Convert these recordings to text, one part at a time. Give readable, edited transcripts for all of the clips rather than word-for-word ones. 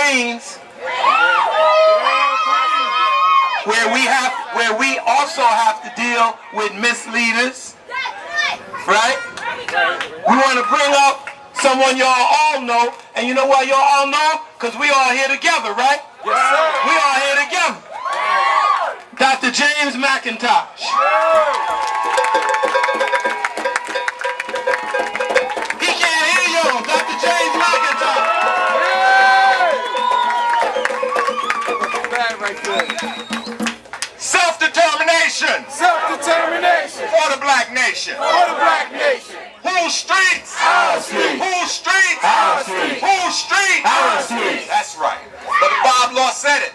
Queens, where we also have to deal with misleaders, right? We want to bring up someone y'all all know, and you know why y'all all know? Because we all here together, right? Yes, sir. We all here together. Dr. James McIntosh. He can't hear y'all. Dr. James McIntosh. Bad right there. Self-determination. Self-determination. For the black nation. For the black nation. Whose streets? Our streets. Whose streets? Our streets. Whose streets? Our streets. That's right. But Bob Law said it.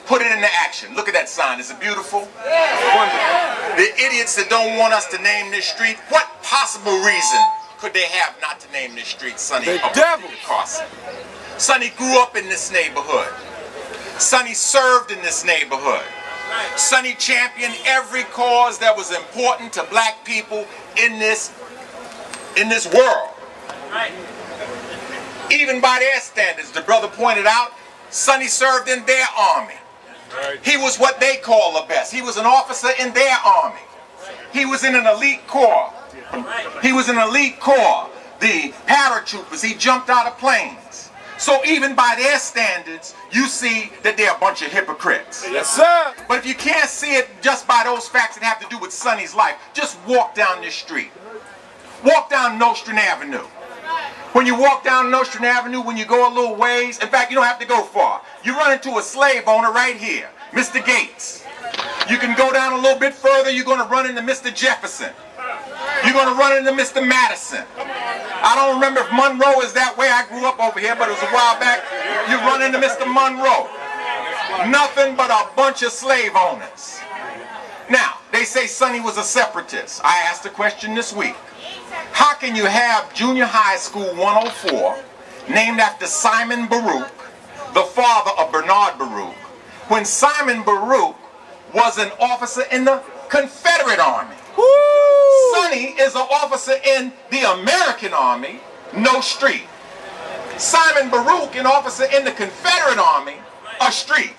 Put it into action. Look at that sign. Is it beautiful? Wonderful. The idiots that don't want us to name this street, what possible reason could they have not to name this street Sonny Abubadika Carson? Sonny grew up in this neighborhood. Sonny served in this neighborhood. Sonny championed every cause that was important to black people in this world. Even by their standards, the brother pointed out, Sonny served in their army. He was what they call the best. He was an officer in their army. He was in an elite corps. He was in an elite corps. The paratroopers, he jumped out of planes. So even by their standards, you see that they're a bunch of hypocrites. Yes, sir. But if you can't see it just by those facts that have to do with Sonny's life, just walk down this street. Walk down Nostrand Avenue. When you walk down Nostrand Avenue, when you go a little ways, in fact, you don't have to go far. You run into a slave owner right here, Mr. Gates. You can go down a little bit further, you're going to run into Mr. Jefferson. You're going to run into Mr. Madison. I don't remember if Monroe is that way. I grew up over here, but it was a while back. You run into Mr. Monroe. Nothing but a bunch of slave owners. Now, they say Sonny was a separatist. I asked the question this week. How can you have Junior High School 104 named after Simon Baruch, the father of Bernard Baruch, when Simon Baruch was an officer in the Confederate Army? Woo! Sonny is an officer in the American Army, no street. Simon Baruch, an officer in the Confederate Army, a street.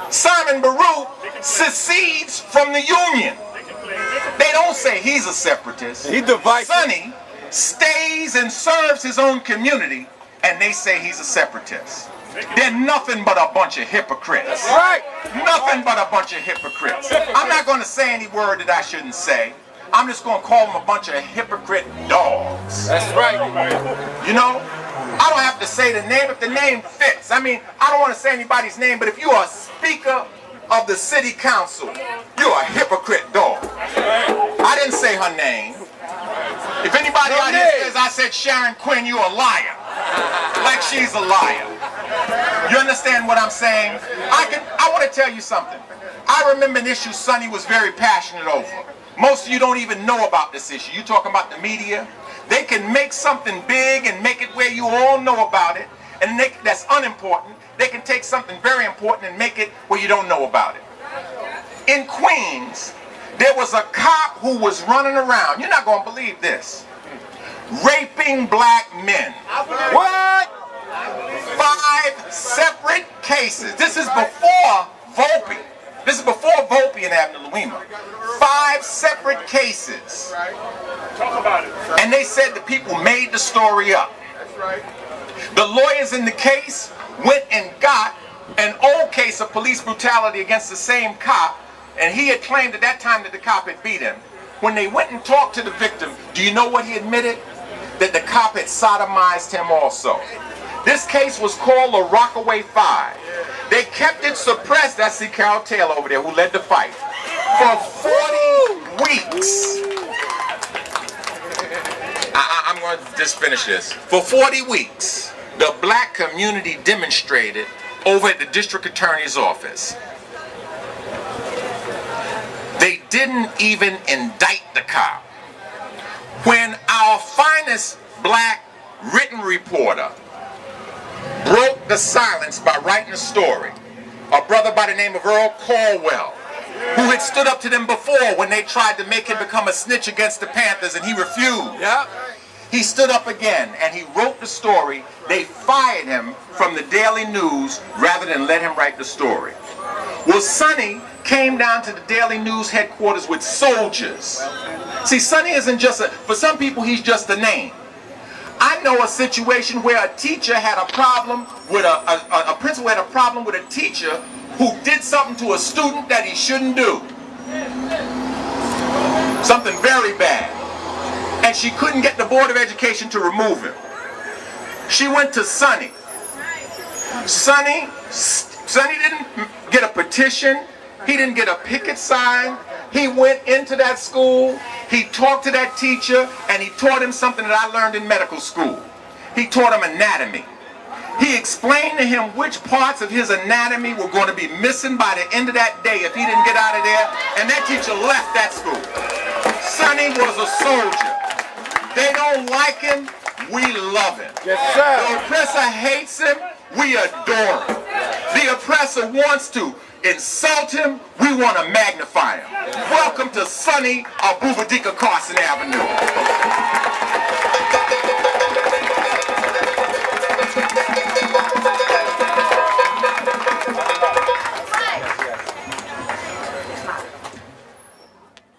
Simon Baruch secedes from the Union. They don't say he's a separatist. He divides. Sonny stays and serves his own community, and they say he's a separatist. They're nothing but a bunch of hypocrites. That's right. Nothing but a bunch of hypocrites. I'm not going to say any word that I shouldn't say. I'm just going to call them a bunch of hypocrite dogs. That's right. You know, I don't have to say the name if the name fits. I mean, I don't want to say anybody's name, but if you are Speaker of the City Council, you're a hypocrite dog. I didn't say her name. If anybody out here says I said Sharon Quinn, you're a liar. Like she's a liar. You understand what I'm saying? I want to tell you something. I remember an issue Sonny was very passionate over. Most of you don't even know about this issue. You talking about the media? They can make something big and make it where you all know about it, and that's unimportant. They can take something very important and make it where you don't know about it. In Queens, there was a cop who was running around, you're not going to believe this, raping black men. What? 5 separate cases. This is before Volpe. This is before Volpe and Abner Louima. 5 separate cases. Talk about it. And they said the people made the story up. That's right. The lawyers in the case went and got an old case of police brutality against the same cop, and he had claimed at that time that the cop had beat him. When they went and talked to the victim, do you know what he admitted? That the cop had sodomized him also. This case was called the Rockaway 5. They kept it suppressed. That's the Carol Taylor over there who led the fight. For 40 weeks. I'm going to just finish this. For 40 weeks, the black community demonstrated over at the district attorney's office. They didn't even indict the cop. When our finest black written reporter broke the silence by writing a story, a brother by the name of Earl Caldwell, who had stood up to them before when they tried to make him become a snitch against the Panthers, and he refused. Yeah. he stood up again and he wrote the story. They fired him from the Daily News rather than let him write the story. Well, Sonny came down to the Daily News headquarters with soldiers. See, Sonny isn't just for some people, he's just a name. I know a situation where a teacher had a problem with a principal had a problem with a teacher who did something to a student that he shouldn't do. Something very bad. And she couldn't get the Board of Education to remove him. She went to Sonny. Sonny didn't get a petition. He didn't get a picket sign. He went into that school. He talked to that teacher, and he taught him something that I learned in medical school. He taught him anatomy. He explained to him which parts of his anatomy were going to be missing by the end of that day if he didn't get out of there, and that teacher left that school. Sonny was a soldier. They don't like him, we love him. Yes, sir. The oppressor hates him, we adore him. The oppressor wants to insult him, we want to magnify him. Welcome to Sonny Abubadika Carson Avenue.